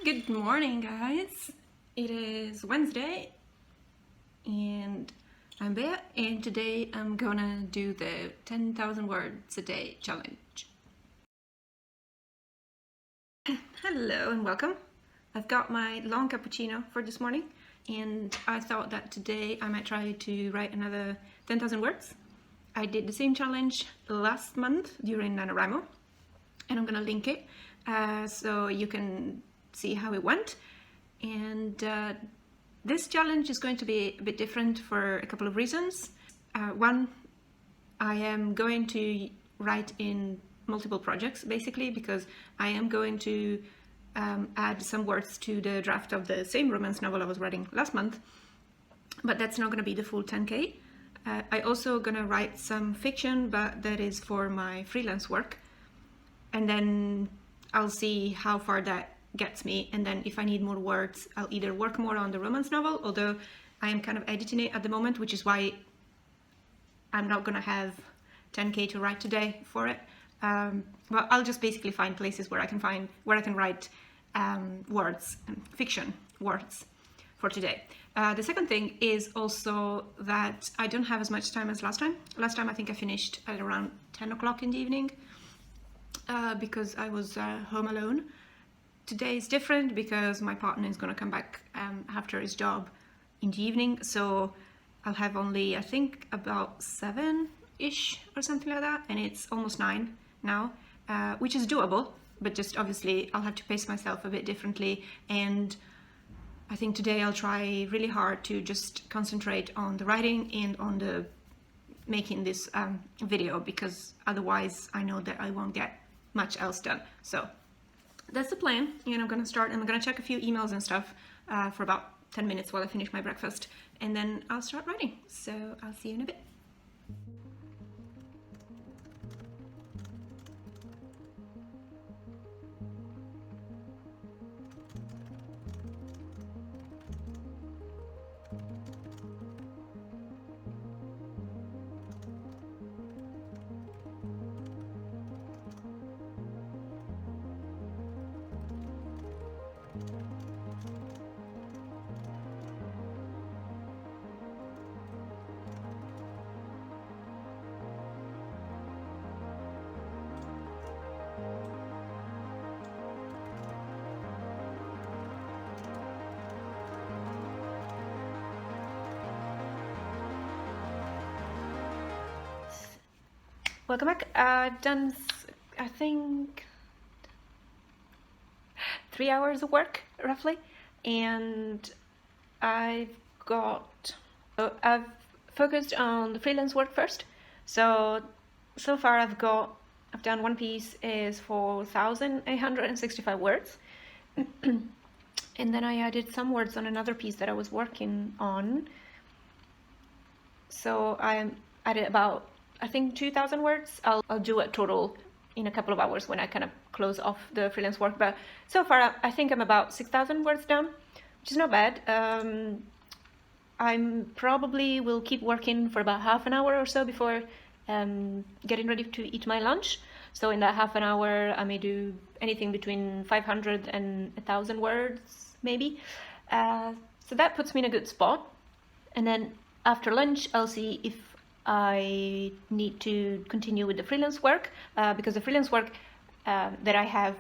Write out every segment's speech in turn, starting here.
Good morning, guys. It is Wednesday and I'm Bea, and today I'm gonna do the 10,000 words a day challenge. Hello and welcome. I've got my long cappuccino for this morning, and I thought that today I might try to write another 10,000 words. I did the same challenge last month during NaNoWriMo, and I'm gonna link it so you can see how it went. And this challenge is going to be a bit different for a couple of reasons. One, I am going to write in multiple projects basically, because I am going to add some words to the draft of the same romance novel I was writing last month, but that's not going to be the full 10k. I also gonna write some fiction, but that is for my freelance work, and then I'll see how far that gets me, and then if I need more words I'll either work more on the romance novel, although I am kind of editing it at the moment, which is why I'm not gonna have 10k to write today for it. Well, I'll just basically find places where I can write words, fiction words for today. The second thing is also that I don't have as much time as last time. Last time I think I finished at around 10 o'clock in the evening because I was home alone. Today is different because my partner is going to come back after his job in the evening, so I'll have only, I think, about 7-ish or something like that, and it's almost 9 now, which is doable, but just obviously I'll have to pace myself a bit differently, and I think today I'll try really hard to just concentrate on the writing and on the making this video, because otherwise I know that I won't get much else done. So that's the plan, and I'm gonna check a few emails and stuff for about 10 minutes while I finish my breakfast, and then I'll start writing. So I'll see you in a bit. Welcome back. I've done, I think, 3 hours of work roughly, and I've focused on the freelance work first. So far I've done one piece is 4,865 words, and then I added some words on another piece that I was working on. So I added about, I think, 2,000 words. I'll do a total in a couple of hours when I kind of close off the freelance work, but so far I think I'm about 6,000 words down, which is not bad. I probably will keep working for about half an hour or so before getting ready to eat my lunch. So in that half an hour I may do anything between 500 and 1,000 words maybe. So that puts me in a good spot, and then after lunch I'll see if I need to continue with the freelance work, because the freelance work that I have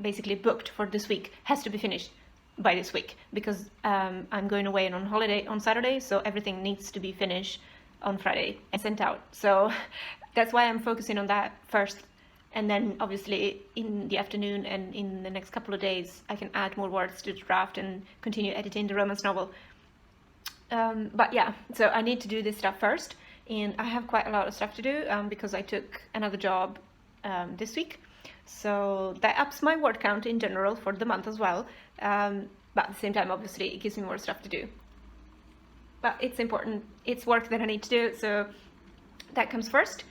basically booked for this week has to be finished by this week, because I'm going away and on holiday on Saturday, so everything needs to be finished on Friday and sent out. So that's why I'm focusing on that first, and then obviously in the afternoon and in the next couple of days I can add more words to the draft and continue editing the romance novel. But yeah, so I need to do this stuff first, and I have quite a lot of stuff to do because I took another job this week, so that ups my word count in general for the month as well, but at the same time obviously it gives me more stuff to do, but it's important, it's work that I need to do, so that comes first.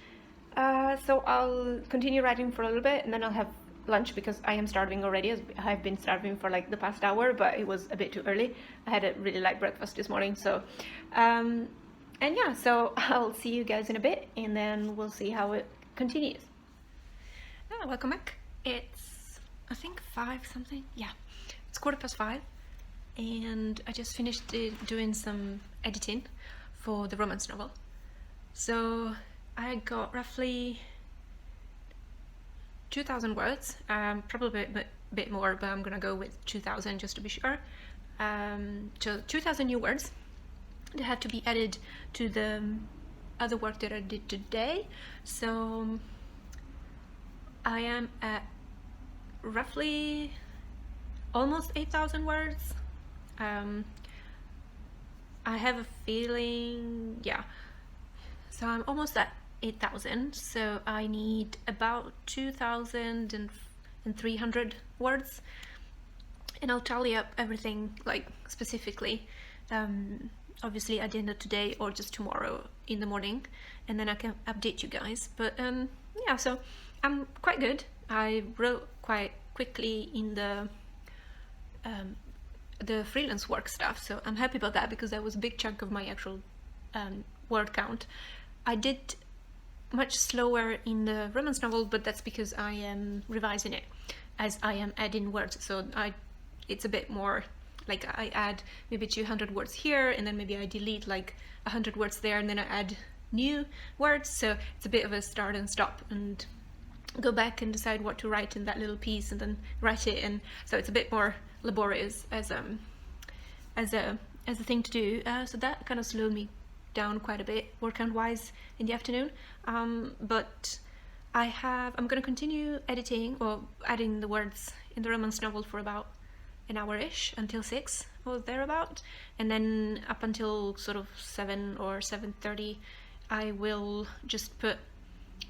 So I'll continue writing for a little bit, and then I'll have lunch because I am starving already. I've been starving for like the past hour, but it was a bit too early. I had a really light breakfast this morning, so and yeah, so I'll see you guys in a bit, and then we'll see how it continues. Welcome back. It's I think 5 something. Yeah, it's 5:15, and I just finished doing some editing for the romance novel. So I got roughly 2,000 words, probably a bit more, but I'm gonna go with 2,000 just to be sure. So 2,000 new words that had to be added to the other work that I did today. So I am at roughly almost 8,000 words. I have a feeling, yeah, so I'm almost at 8,000, so I need about 2,300 words, and I'll tally up everything, like, specifically, obviously at the end of today or just tomorrow in the morning, and then I can update you guys. But yeah, so I'm quite good. I wrote quite quickly in the freelance work stuff, so I'm happy about that because that was a big chunk of my actual word count. I did much slower in the romance novel, but that's because I am revising it as I am adding words, so it's a bit more like I add maybe 200 words here, and then maybe I delete like 100 words there, and then I add new words, so it's a bit of a start and stop and go back and decide what to write in that little piece and then write it, and so it's a bit more laborious as a thing to do, so that kind of slowed me down quite a bit work count wise in the afternoon, but I'm going to continue editing or adding the words in the romance novel for about an hour-ish until 6 or thereabout, and then up until sort of 7 or 7:30 I will just put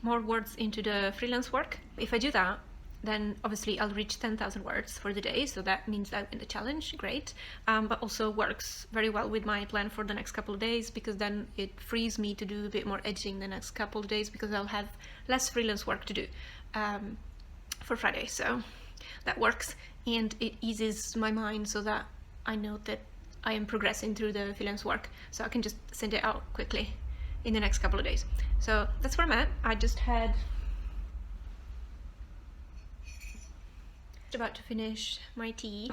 more words into the freelance work. If I do that, then obviously I'll reach 10,000 words for the day, so that means I win the challenge, great, but also works very well with my plan for the next couple of days, because then it frees me to do a bit more editing the next couple of days, because I'll have less freelance work to do for Friday, so that works, and it eases my mind so that I know that I am progressing through the freelance work, so I can just send it out quickly in the next couple of days. So that's where I'm at. I just had about to finish my tea.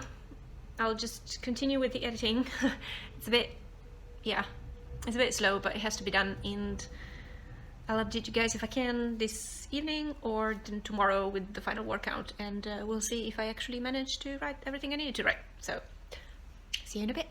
I'll just continue with the editing. It's a bit slow, but it has to be done, and I'll update you guys if I can this evening or then tomorrow with the final workout, and we'll see if I actually manage to write everything I needed to write. So see you in a bit.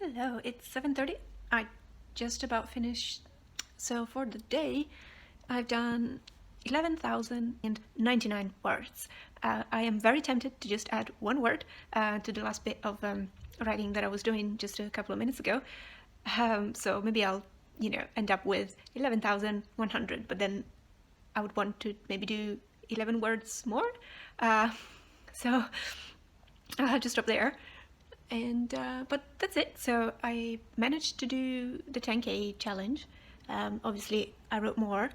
Hello, it's 7:30. I just about finished. So for the day, I've done 11,099 words. I am very tempted to just add one word to the last bit of writing that I was doing just a couple of minutes ago. So maybe I'll, end up with 11,100, but then I would want to maybe do 11 words more. So I'll have to stop there. And but that's it. So I managed to do the 10K challenge. Obviously I wrote more,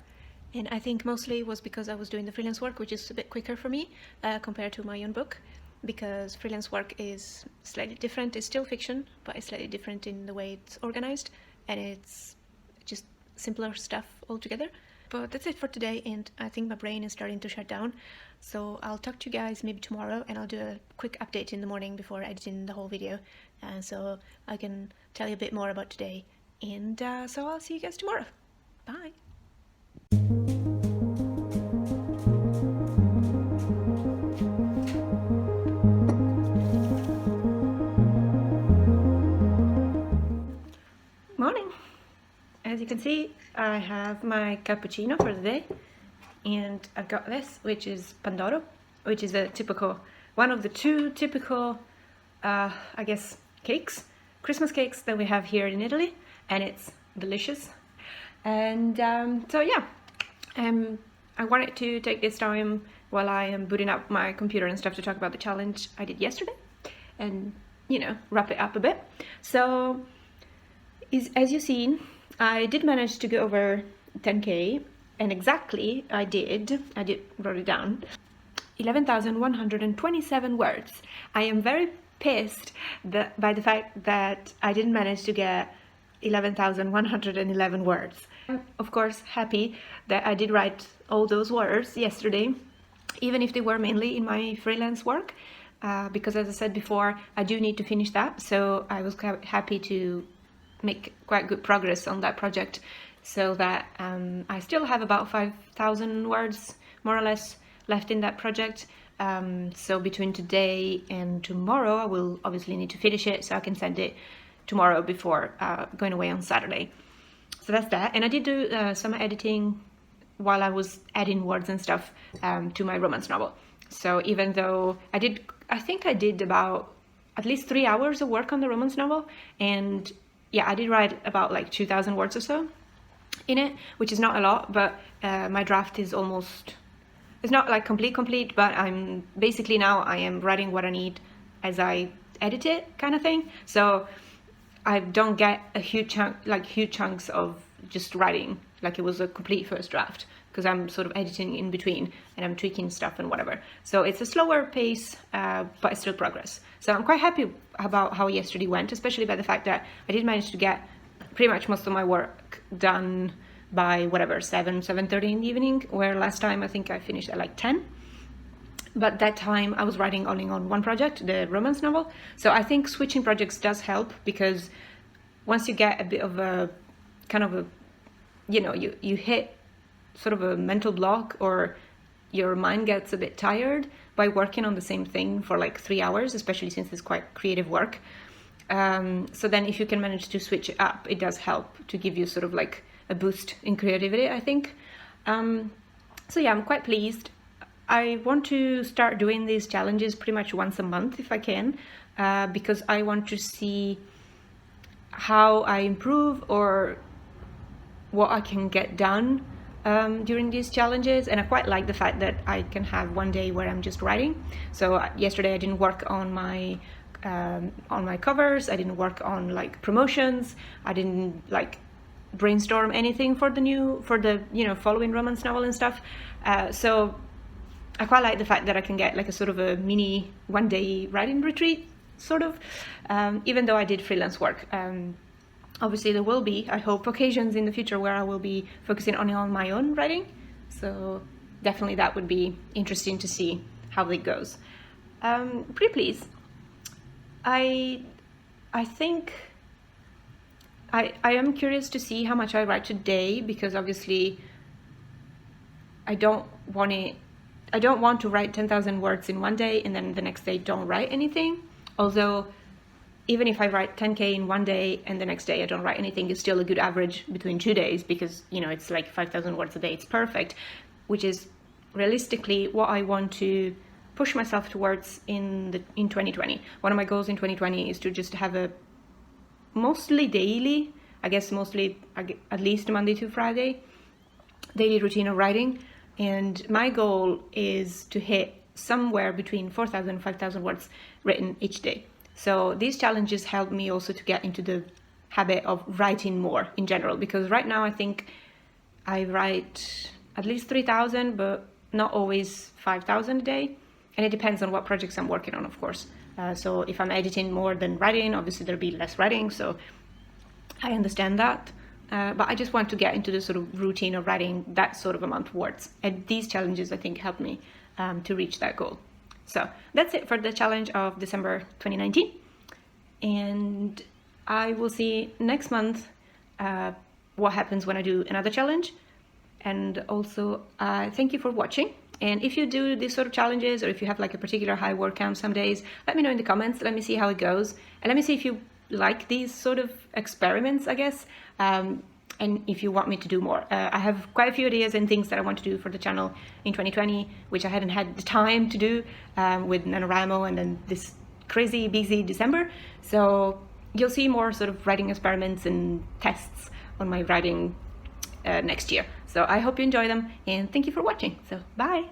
and I think mostly was because I was doing the freelance work, which is a bit quicker for me compared to my own book, because freelance work is slightly different. It's still fiction, but it's slightly different in the way it's organized, and it's just simpler stuff altogether. But that's it for today, and I think my brain is starting to shut down, so I'll talk to you guys maybe tomorrow, and I'll do a quick update in the morning before editing the whole video, so I can tell you a bit more about today, and so I'll see you guys tomorrow. Bye! Morning! As you can see, I have my cappuccino for the day, and I've got this, which is Pandoro, which is one of the two typical, I guess, cakes Christmas cakes that we have here in Italy, and it's delicious. And so yeah, I wanted to take this time while I am booting up my computer and stuff to talk about the challenge I did yesterday and, you know, wrap it up a bit. So as you've seen, I did manage to go over 10k, and exactly I wrote it down, 11,127 words. I am very pissed by the fact that I didn't manage to get 11,111 words. I'm of course happy that I did write all those words yesterday, even if they were mainly in my freelance work, because as I said before, I do need to finish that. So I was happy to make quite good progress on that project, so that I still have about 5,000 words more or less left in that project. So between today and tomorrow I will obviously need to finish it so I can send it tomorrow before going away on Saturday. So that's that. And I did do some editing while I was adding words and stuff to my romance novel. So even though I think I did about at least 3 hours of work on the romance novel, and yeah, I did write about like 2,000 words or so in it, which is not a lot, but my draft is almost, it's not like complete, but I'm basically now I am writing what I need as I edit it, kind of thing. So I don't get a huge chunks of just writing like it was a complete first draft, because I'm sort of editing in between and I'm tweaking stuff and whatever. So it's a slower pace, but it's still progress. So I'm quite happy about how yesterday went, especially by the fact that I did manage to get pretty much most of my work done by whatever, 7:30 in the evening, where last time I think I finished at like 10. But that time I was writing only on one project, the romance novel. So I think switching projects does help, because once you get a bit of a kind of a, you know, you hit sort of a mental block, or your mind gets a bit tired by working on the same thing for like 3 hours, especially since it's quite creative work. So then if you can manage to switch it up, it does help to give you sort of like a boost in creativity, I think. So yeah, I'm quite pleased. I want to start doing these challenges pretty much once a month if I can, because I want to see how I improve or what I can get done during these challenges. And I quite like the fact that I can have one day where I'm just writing. So yesterday I didn't work on my covers, I didn't work on like promotions, I didn't like brainstorm anything for the you know, following romance novel and stuff. So I quite like the fact that I can get like a sort of a mini one-day writing retreat, sort of, even though I did freelance work. Obviously there will be, I hope, occasions in the future where I will be focusing only on my own writing. So definitely that would be interesting to see how it goes. Pretty pleased. I think I am curious to see how much I write today, because obviously I don't want to write 10,000 words in one day and then the next day don't write anything. Although even if I write 10k in one day and the next day I don't write anything, it's still a good average between 2 days, because, you know, it's like 5,000 words a day. It's perfect, which is realistically what I want to push myself towards in 2020. One of my goals in 2020 is to just have a mostly daily, I guess mostly at least Monday to Friday, daily routine of writing. And my goal is to hit somewhere between 4,000 and 5,000 words written each day. So these challenges help me also to get into the habit of writing more in general, because right now I think I write at least 3,000, but not always 5,000 a day. And it depends on what projects I'm working on, of course. So if I'm editing more than writing, obviously there'll be less writing. So I understand that. But I just want to get into the sort of routine of writing that sort of amount of words. And these challenges, I think, help me to reach that goal. So that's it for the challenge of December 2019. And I will see next month what happens when I do another challenge. And also, thank you for watching. And if you do these sort of challenges, or if you have like a particular high word count some days, let me know in the comments. Let me see how it goes. And let me see if you like these sort of experiments, I guess. And if you want me to do more. I have quite a few ideas and things that I want to do for the channel in 2020, which I hadn't had the time to do with NaNoWriMo and then this crazy busy December. So you'll see more sort of writing experiments and tests on my writing next year. So I hope you enjoy them, and thank you for watching. So bye!